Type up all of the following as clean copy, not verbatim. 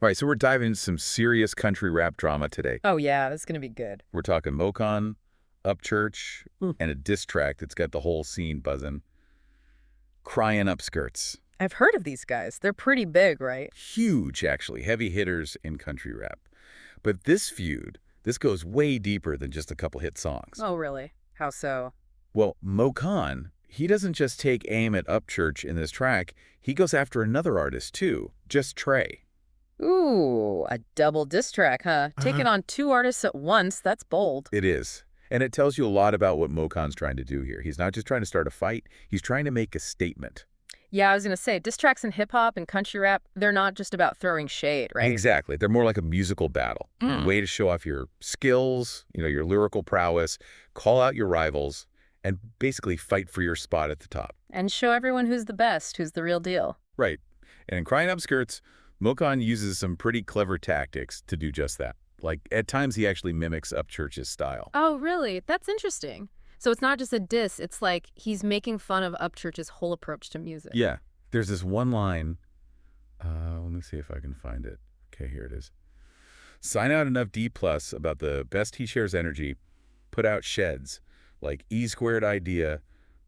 All right, so we're diving into some serious country rap drama today. Oh yeah, this is gonna be good. We're talking MoKoN, UpChurch, Mm. and a diss track that's got the whole scene buzzing. Cryan UpSkirts. I've heard of these guys. They're pretty big, right? Huge, actually, heavy hitters in country rap. But this feud, this goes way deeper than just a couple hit songs. Oh really? How so? Well, MoKoN, he doesn't just take aim at UpChurch in this track, he goes after another artist too, just Trey. Ooh, a double diss track, huh? Taking on two artists at once, that's bold. It is. And it tells you a lot about what MoKoN's trying to do here. He's not just trying to start a fight, he's trying to make a statement. Yeah, I was gonna say, diss tracks in hip-hop and country rap, they're not just about throwing shade, right? Exactly. They're more like a musical battle. A way to show off your skills, your lyrical prowess, call out your rivals, and basically fight for your spot at the top. And show everyone who's the best, who's the real deal. Right. And in Cryan UpSkirts, MoKoN uses some pretty clever tactics to do just that. Like, at times he actually mimics UpChurch's style. Oh, really? That's interesting. So it's not just a diss, it's like he's making fun of UpChurch's whole approach to music. Yeah. There's this one line. Let me see if I can find it. Okay, here it is. Sign out enough D+ about the best he shares energy, put out sheds, like E squared idea,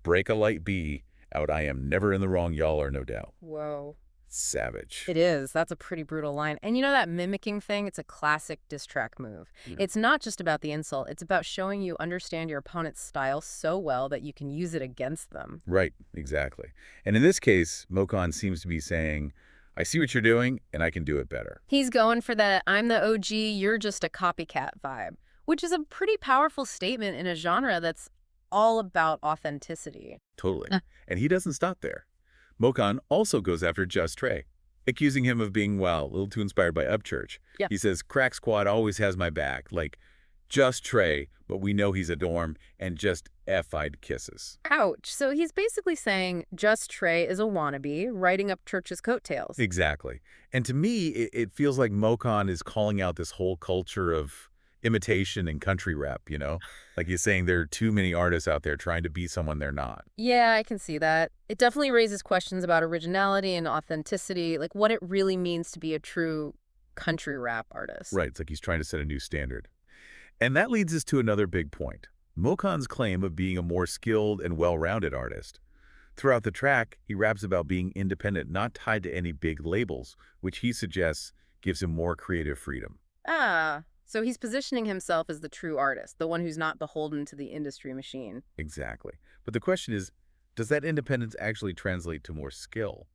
break a light B, out I am never in the wrong, y'all are no doubt. Whoa. Savage. It is. That's a pretty brutal line. And you know that mimicking thing? It's a classic diss track move. Yeah. It's not just about the insult. It's about showing you understand your opponent's style so well that you can use it against them. Right, exactly. And in this case, MoKoN seems to be saying, I see what you're doing, and I can do it better. He's going for that I'm the OG, you're just a copycat vibe, which is a pretty powerful statement in a genre that's all about authenticity. Totally. And he doesn't stop there. MoKoN also goes after Just Trey, accusing him of being, well, a little too inspired by UpChurch. Yeah. He says, Crack Squad always has my back, like, just Trey, but we know he's a dorm, and just F-eyed kisses. Ouch. So he's basically saying Just Trey is a wannabe, writing up Church's coattails. Exactly. And to me, it feels like MoKoN is calling out this whole culture of imitation and country rap, Like he's saying there are too many artists out there trying to be someone they're not. Yeah, I can see that. It definitely raises questions about originality and authenticity, like what it really means to be a true country rap artist. Right. It's like he's trying to set a new standard. And that leads us to another big point. MoKoN's claim of being a more skilled and well-rounded artist. Throughout the track, he raps about being independent, not tied to any big labels, which he suggests gives him more creative freedom. Ah, so he's positioning himself as the true artist, the one who's not beholden to the industry machine. Exactly. But the question is, does that independence actually translate to more skill?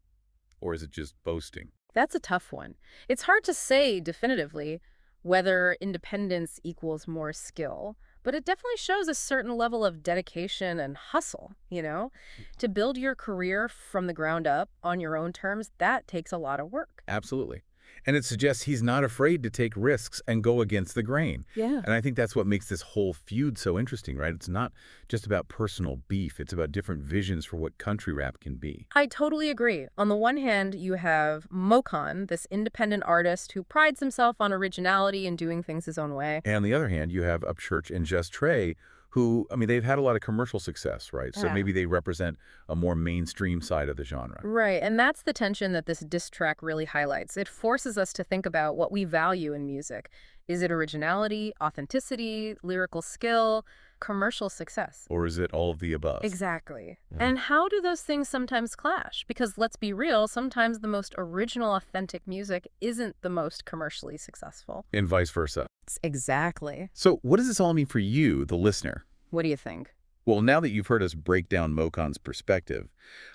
Or is it just boasting? That's a tough one. It's hard to say definitively whether independence equals more skill, but it definitely shows a certain level of dedication and hustle, To build your career from the ground up on your own terms, that takes a lot of work. Absolutely. And it suggests he's not afraid to take risks and go against the grain. Yeah. And I think that's what makes this whole feud so interesting, right? It's not just about personal beef. It's about different visions for what country rap can be. I totally agree. On the one hand, you have MoKoN, this independent artist who prides himself on originality and doing things his own way. And on the other hand, you have UpChurch and Just Trey, who, they've had a lot of commercial success, right? So Yeah. maybe they represent a more mainstream side of the genre. Right, and that's the tension that this diss track really highlights. It forces us to think about what we value in music. Is it originality, authenticity, lyrical skill, commercial success? Or is it all of the above? Exactly. And how do those things sometimes clash? Because let's be real, sometimes the most original, authentic music isn't the most commercially successful. And vice versa. Exactly. So what does this all mean for you, the listener? What do you think? Well, now that you've heard us break down MoKoN's perspective,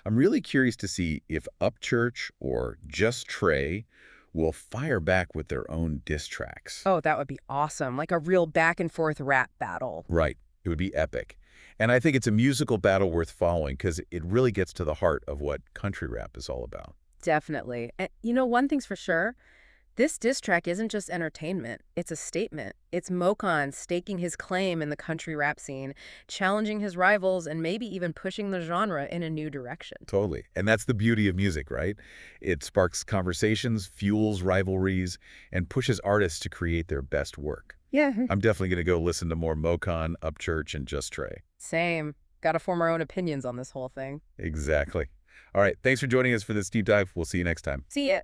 I'm really curious to see if UpChurch or Just Trey will fire back with their own diss tracks. Oh, that would be awesome. Like a real back and forth rap battle. Right. It would be epic. And I think it's a musical battle worth following because it really gets to the heart of what country rap is all about. Definitely. And one thing's for sure. This diss track isn't just entertainment, it's a statement. It's MoKoN staking his claim in the country rap scene, challenging his rivals, and maybe even pushing the genre in a new direction. Totally. And that's the beauty of music, right? It sparks conversations, fuels rivalries, and pushes artists to create their best work. Yeah. I'm definitely going to go listen to more MoKoN, UpChurch, and Just Trey. Same. Got to form our own opinions on this whole thing. Exactly. All right. Thanks for joining us for this deep dive. We'll see you next time. See ya.